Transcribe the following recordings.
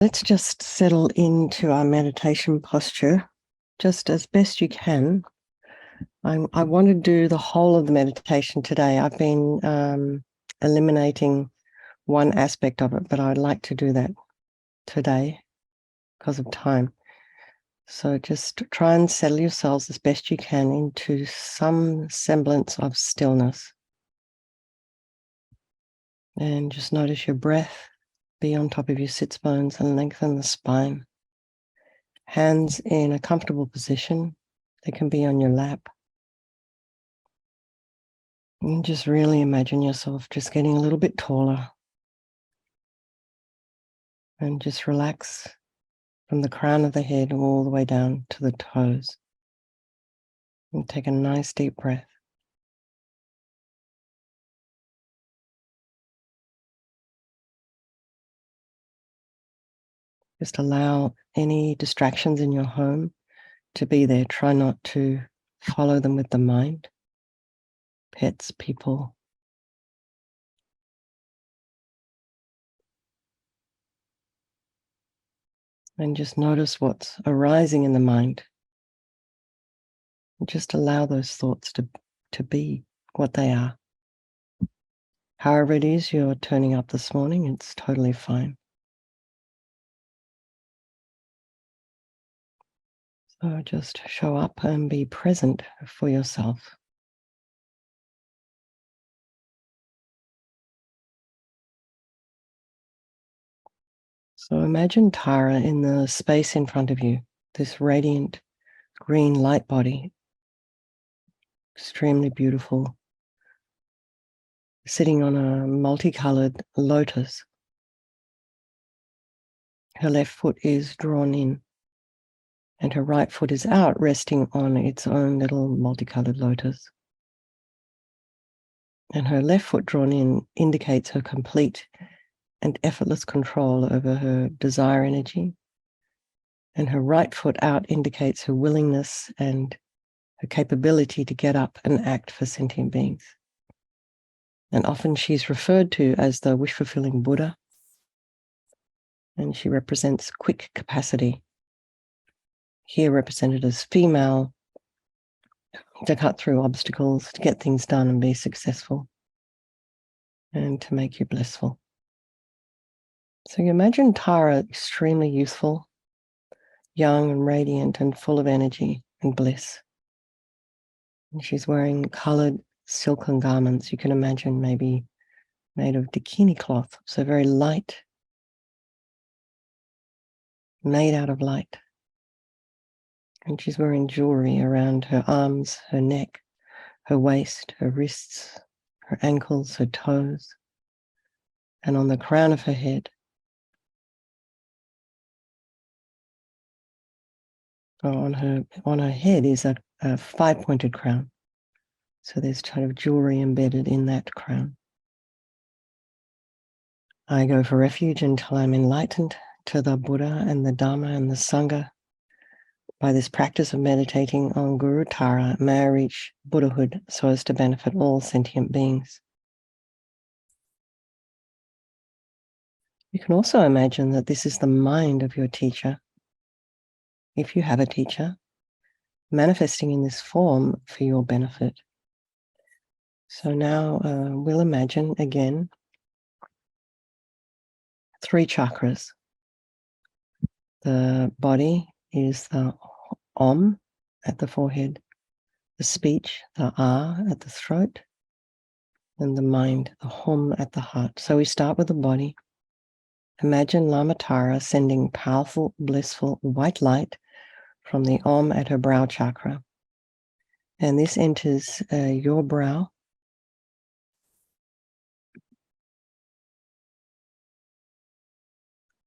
Let's just settle into our meditation posture just as best you can. I want to do the whole of the meditation today. I've been eliminating one aspect of it, but I'd like to do that today because of time. So just try and settle yourselves as best you can into some semblance of stillness. And just notice your breath. Be on top of your sits bones and lengthen the spine. Hands in a comfortable position. They can be on your lap. And just really imagine yourself just getting a little bit taller. And just relax from the crown of the head all the way down to the toes. And take a nice deep breath. Just allow any distractions in your home to be there. Try not to follow them with the mind. Pets, people. And just notice what's arising in the mind. And just allow those thoughts to be what they are. However it is you're turning up this morning, it's totally fine. So just show up and be present for yourself. So imagine Tara in the space in front of you, this radiant green light body, extremely beautiful, sitting on a multicolored lotus. Her left foot is drawn in and her right foot is out, resting on its own little multicolored lotus. And her left foot drawn in indicates her complete and effortless control over her desire energy. And her right foot out indicates her willingness and her capability to get up and act for sentient beings. And often she's referred to as the wish-fulfilling Buddha. And she represents quick capacity. Here represented as female, to cut through obstacles, to get things done and be successful, and to make you blissful. So you imagine Tara extremely youthful, young and radiant and full of energy and bliss. And she's wearing colored silken garments. You can imagine maybe made of dakini cloth, so very light, made out of light. And she's wearing jewelry around her arms, her neck, her waist, her wrists, her ankles, her toes, and on the crown of her head. On her head is a 5-pointed crown. So there's kind of jewelry embedded in that crown. I go for refuge until I'm enlightened to the Buddha and the Dhamma and the Sangha. By this practice of meditating on Guru Tara, may I reach Buddhahood so as to benefit all sentient beings. You can also imagine that this is the mind of your teacher, if you have a teacher, manifesting in this form for your benefit. So now we'll imagine again 3 chakras. The body is the Om at the forehead, the speech, the Ah at the throat, and the mind, the Hum at the heart. So we start with the body. Imagine Lama Tara sending powerful, blissful white light from the Om at her brow chakra. And this enters your brow.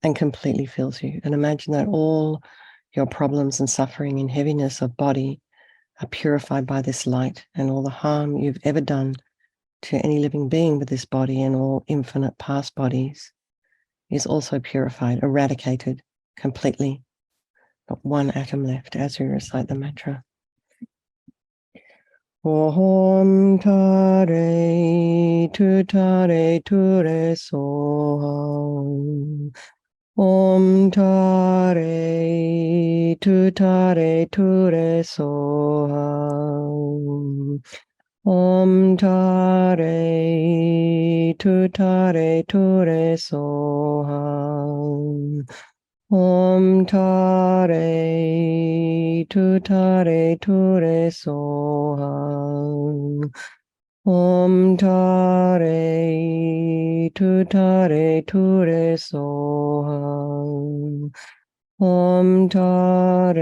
And completely fills you. And imagine that all your problems and suffering and heaviness of body are purified by this light, and all the harm you've ever done to any living being with this body and all infinite past bodies is also purified, eradicated completely. Not one atom left as we recite the mantra. Om tare tu re soham. Om Tare Tutare Ture Soham. Om Tare Tutare Ture Soham. Om Tare Tutare Ture Soham. Om Tare Tutare Ture Soham. Om Tare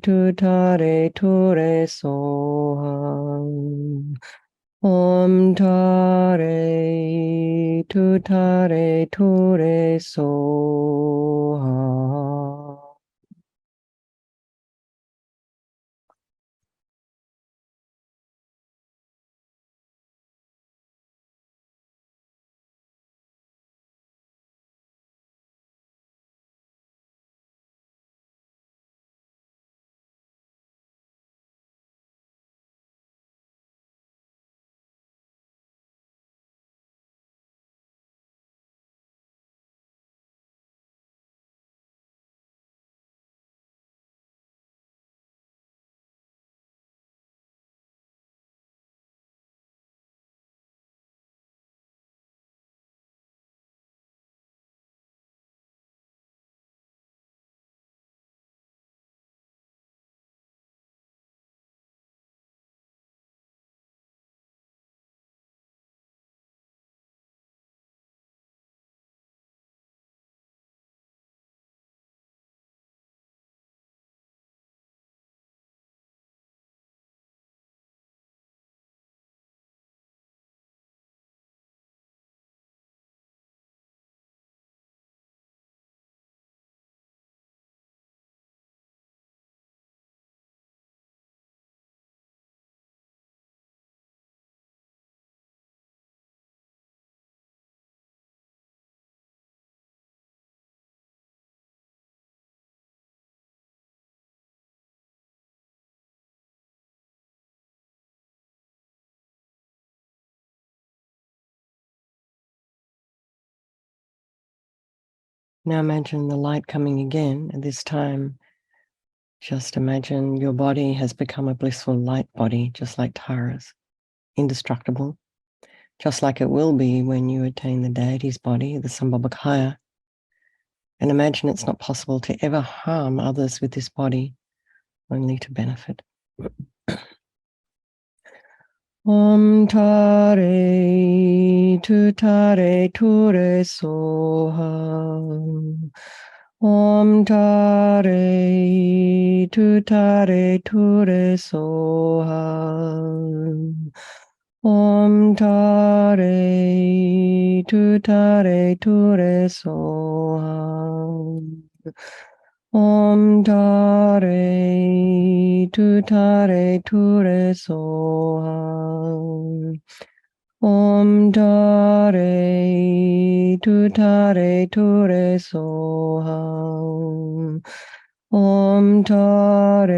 Tutare Ture Soham. Om Tare Tutare Ture Soham. Now imagine the light coming again, and this time just imagine your body has become a blissful light body, just like Tara's, indestructible, just like it will be when you attain the deity's body, the Sambhogakaya. And imagine it's not possible to ever harm others with this body, only to benefit. Om Tare Tutare Ture Soham. Om Tare Tutare Ture Soham. Om Tare Tutare Ture Soham. Om Tare Tutare Ture Soham. Om Tare Tutare Ture Soham. Om Tare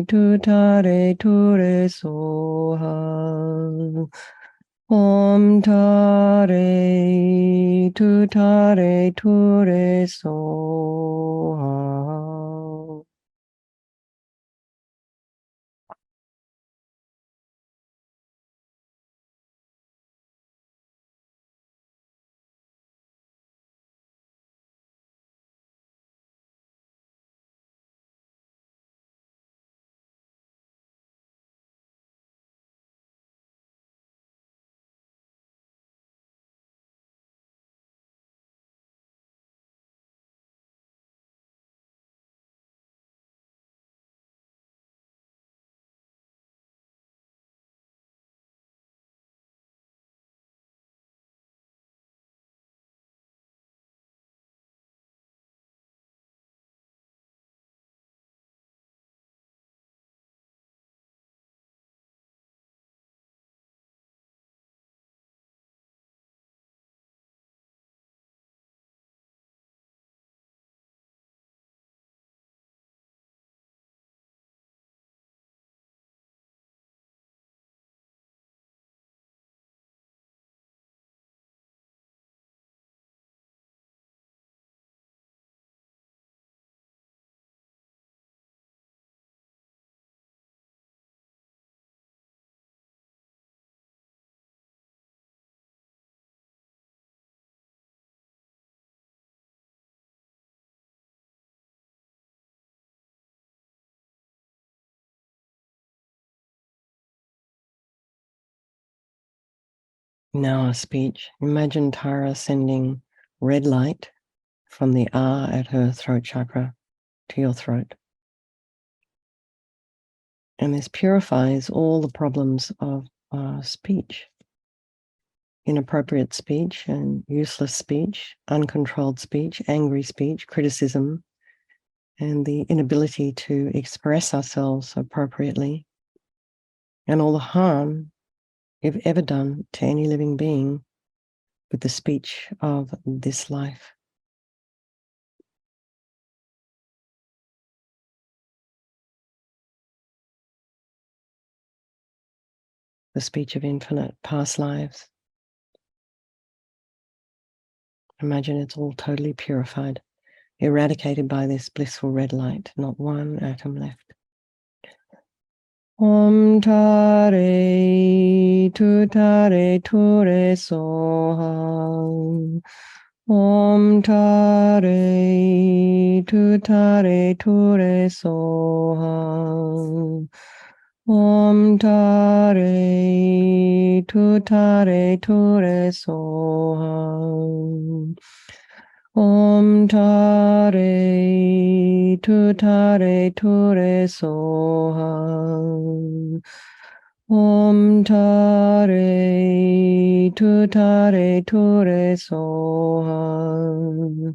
Tutare Ture Soham. Om Tare Tutare Ture Soham. Now our speech. Imagine Tara sending red light from the R at her throat chakra to your throat. And this purifies all the problems of speech. Inappropriate speech and useless speech, uncontrolled speech, angry speech, criticism, and the inability to express ourselves appropriately, and all the harm you've ever done to any living being with the speech of this life. The speech of infinite past lives. Imagine it's all totally purified, eradicated by this blissful red light, not one atom left. Om Tare Tutare Ture Soham. Om Tare Tutare Ture Soham. Om Tare Tutare Ture Soham. Om Tare Tutare Ture Soham. Om Tare Tutare Ture Soham.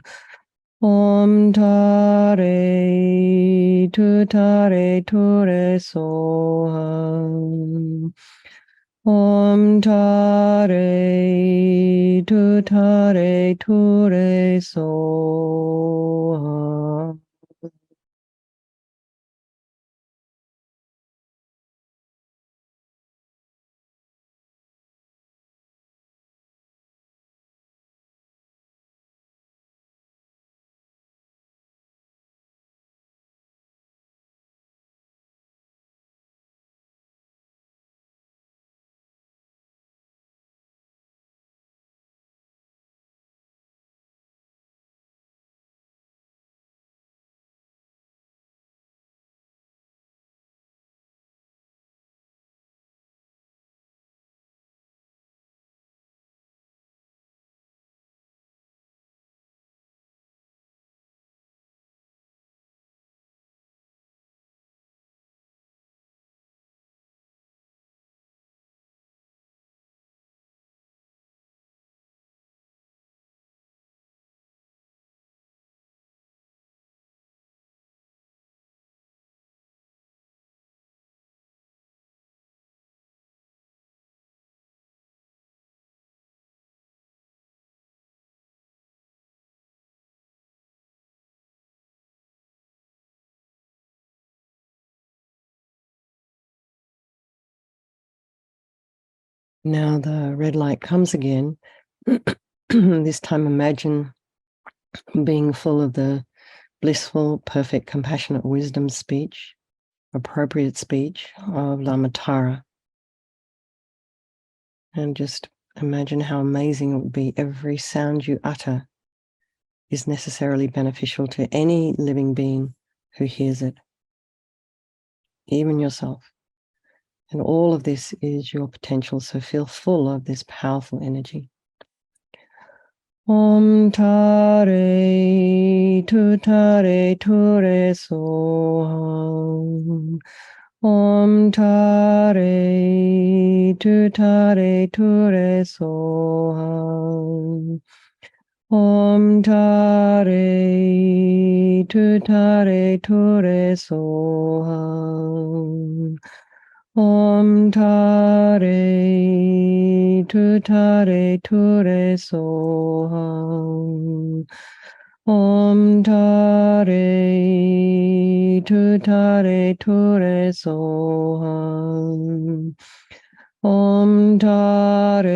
Om Tare Tutare Ture Soham. Om Tare Tutare Ture Soham. Now the red light comes again. This time imagine being full of the blissful, perfect, compassionate wisdom speech, appropriate speech of Lama Tara. And just imagine how amazing it would be. Every sound you utter is necessarily beneficial to any living being who hears it, even yourself. And all of this is your potential, so feel full of this powerful energy. Om Tare Tutare Ture Soham. Om Tare Tutare Ture Soham. Om Tare Tutare Ture Soham. Om Tare Tutare Ture Soham. Om Tare Tutare Ture Soham. Om Tare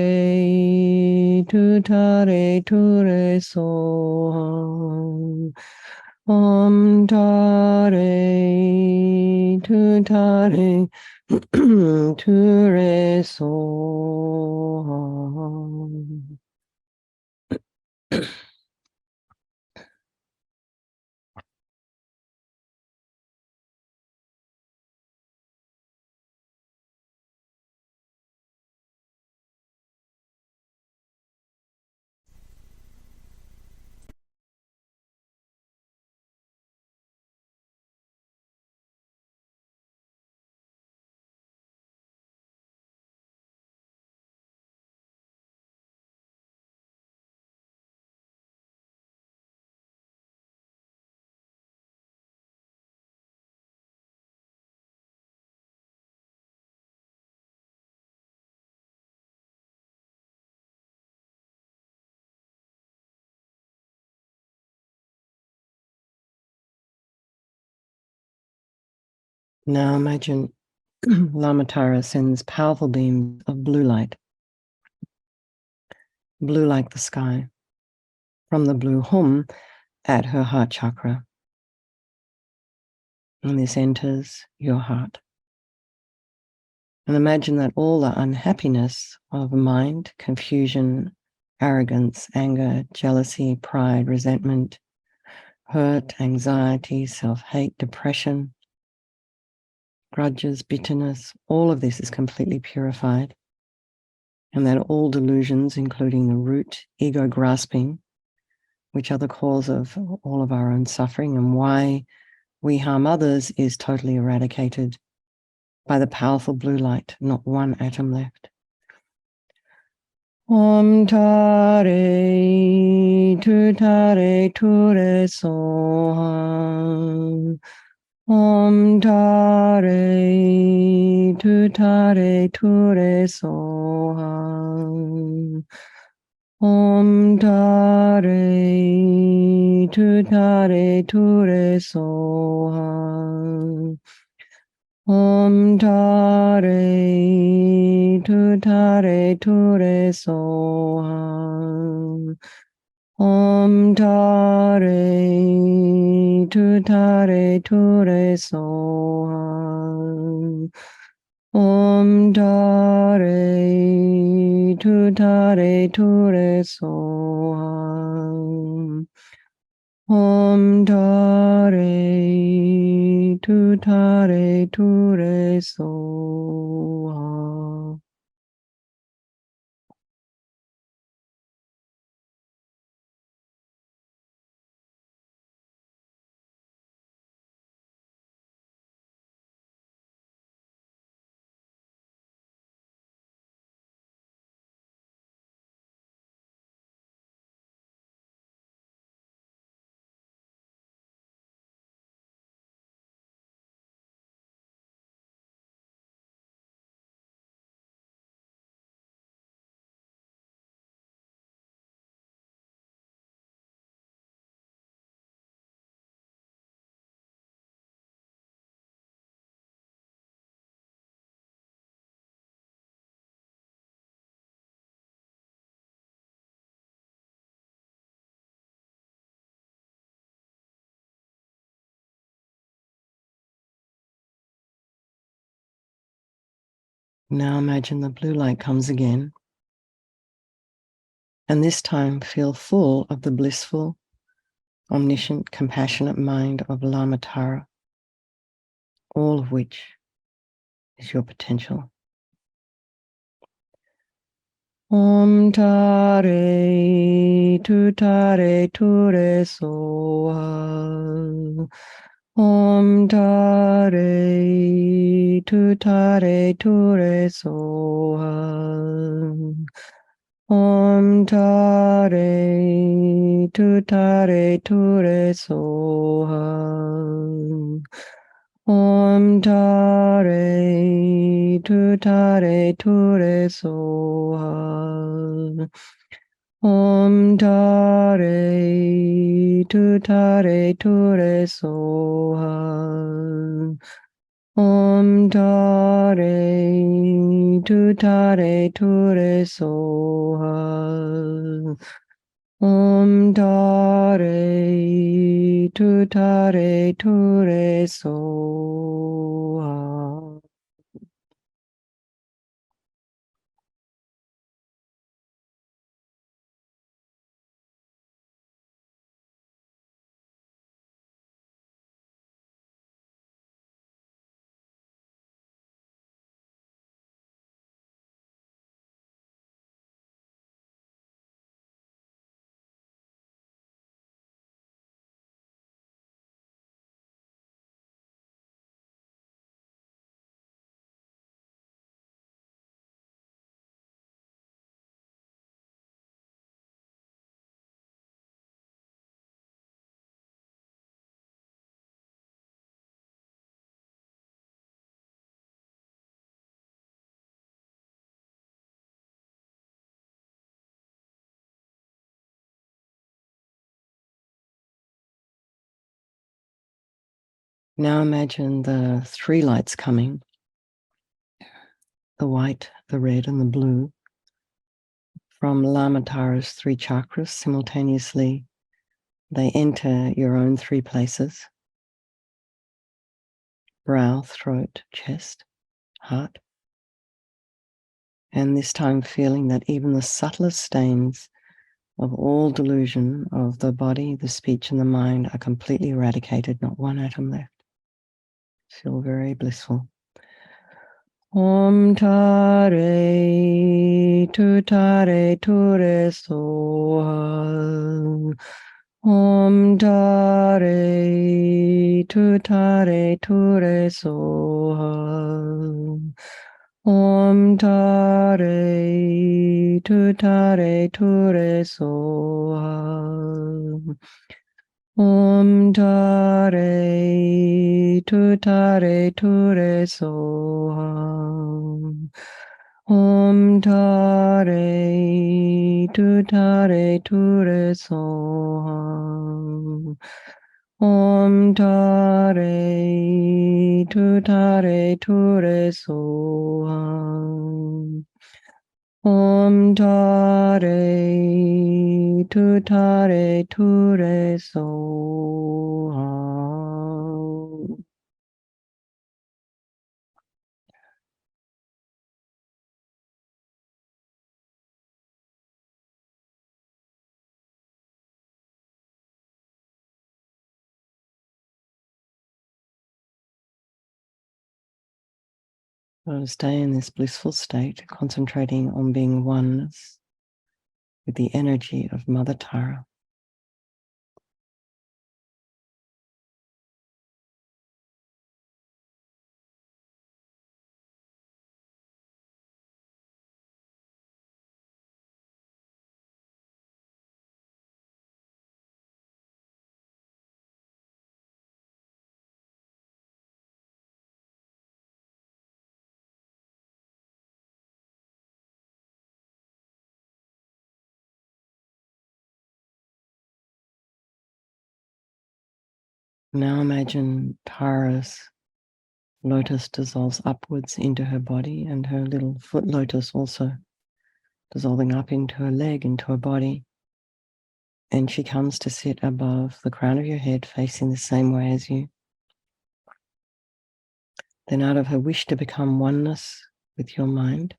Tutare Ture Soham. Om Tare Tutare Ture Soham. Now imagine Lama Tara sends powerful beams of blue light, blue like the sky, from the blue hum at her heart chakra. And this enters your heart. And imagine that all the unhappiness of mind, confusion, arrogance, anger, jealousy, pride, resentment, hurt, anxiety, self-hate, depression, grudges, bitterness, all of this is completely purified. And that all delusions, including the root, ego grasping, which are the cause of all of our own suffering and why we harm others, is totally eradicated by the powerful blue light, not one atom left. Om tare tu tare ture soham. Om tare tu tare ture soham. Om tare tu tare ture soham. Om tare tu tare ture soham. Om tare tu tare ture soham. Om tare tu tare ture soham. Om tare tu tare ture soham. Now imagine the blue light comes again, and this time feel full of the blissful, omniscient, compassionate mind of Lama Tara, all of which is your potential. Om tare tu tare ture soham. Om tare tu tare ture soham. Om tare tu tare ture soham. Om tare tu tare ture soham. Om tare tu tare ture soham. Om tare tu tare ture soham. Om tare tu tare ture soham. Now imagine the three lights coming, the white, the red, and the blue, from Lama Tara's three chakras simultaneously. They enter your own three places: brow, throat, chest, heart. And this time feeling that even the subtlest stains of all delusion of the body, the speech, and the mind are completely eradicated, not one atom left. Feel very blissful. Om Tare Tu Tare Ture Sohal. Om Tare Tu Tare Ture Sohal. Om Tare Tu Tare Ture Sohal. Om Tare Tu Tare Ture Soham. Om Tare Tu Tare Ture Soham. Om Tare Tu Tare Ture Soham. Om Tare Tu Tare Ture Soham. So stay in this blissful state, concentrating on being oneness with the energy of Mother Tara. Now imagine Tara's lotus dissolves upwards into her body, and her little foot lotus also dissolving up into her leg, into her body. And she comes to sit above the crown of your head, facing the same way as you. Then out of her wish to become oneness with your mind,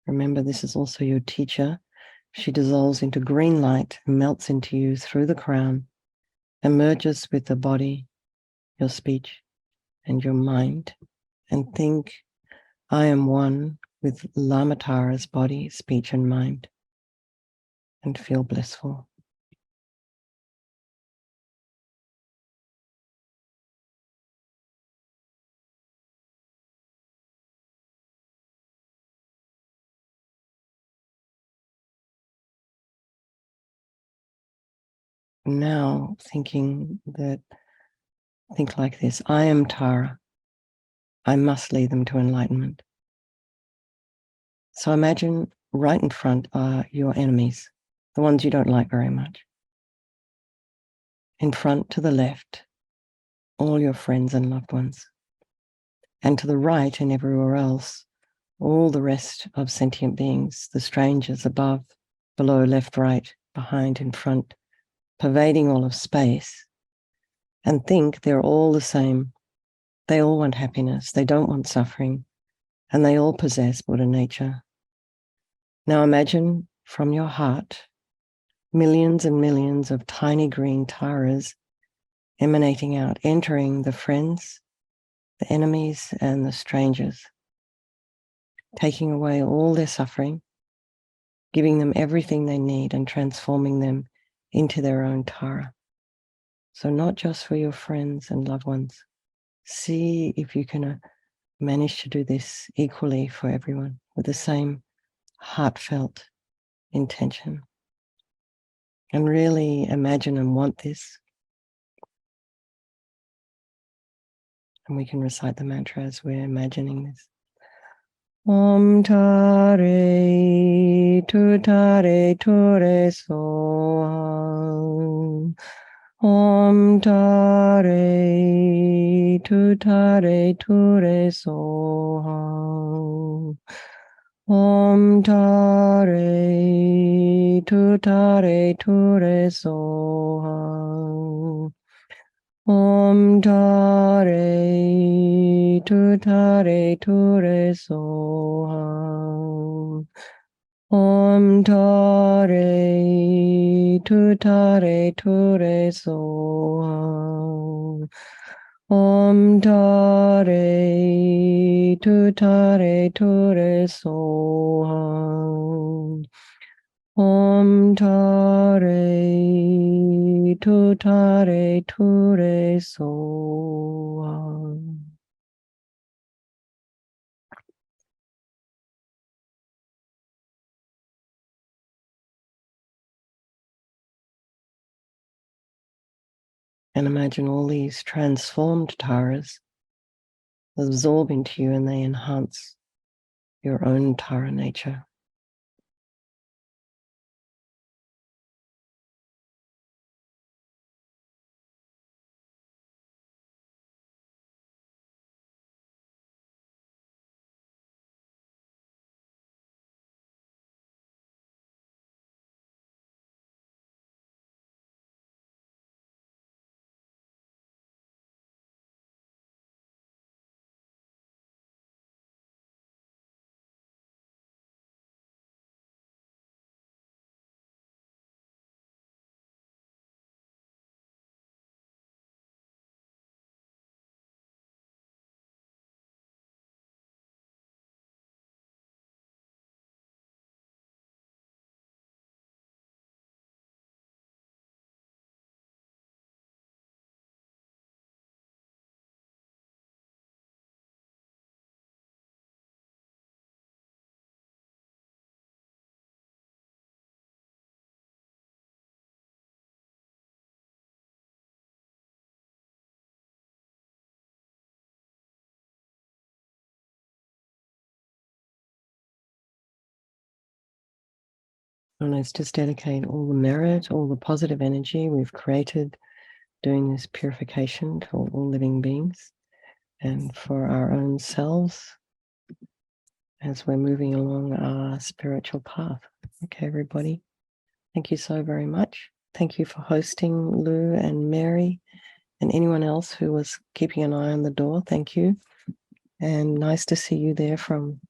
remember this is also your teacher, she dissolves into green light, melts into you through the crown, and merges with the body, your speech, and your mind. And think, I am one with Lama Tara's body, speech, and mind. And feel blissful. Now think like this: I am Tara. I must lead them to enlightenment. So imagine right in front are your enemies, the ones you don't like very much. In front to the left, all your friends and loved ones. And to the right and everywhere else, all the rest of sentient beings, the strangers above, below, left, right, behind, in front, pervading all of space. And think they're all the same. They all want happiness. They don't want suffering. And they all possess Buddha nature. Now imagine from your heart, millions and millions of tiny green taras emanating out, entering the friends, the enemies, and the strangers, taking away all their suffering, giving them everything they need and transforming them into their own Tara. So not just for your friends and loved ones. See if you can manage to do this equally for everyone with the same heartfelt intention. And really imagine and want this. And we can recite the mantra as we're imagining this. Om Tare Tu Tare Ture Soham. Om Tare Tutare Ture Soham. Om Tare Tutare Ture Soham. Om Tare Tutare Ture Soham. Om Tare Tutare Ture Soham. Om Tare Tutare Ture Soham. Om Tare Tutare Ture Soham. And imagine all these transformed Taras absorb into you and they enhance your own Tara nature. And let's just dedicate all the merit, all the positive energy we've created doing this purification to all living beings and for our own selves as we're moving along our spiritual path. Okay, everybody. Thank you so very much. Thank you for hosting, Lou and Mary, and anyone else who was keeping an eye on the door. Thank you. And nice to see you there from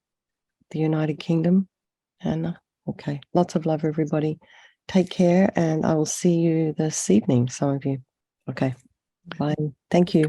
the United Kingdom, Anna. Okay, lots of love, everybody. Take care, and I will see you this evening, some of you. Okay, bye. Thank you.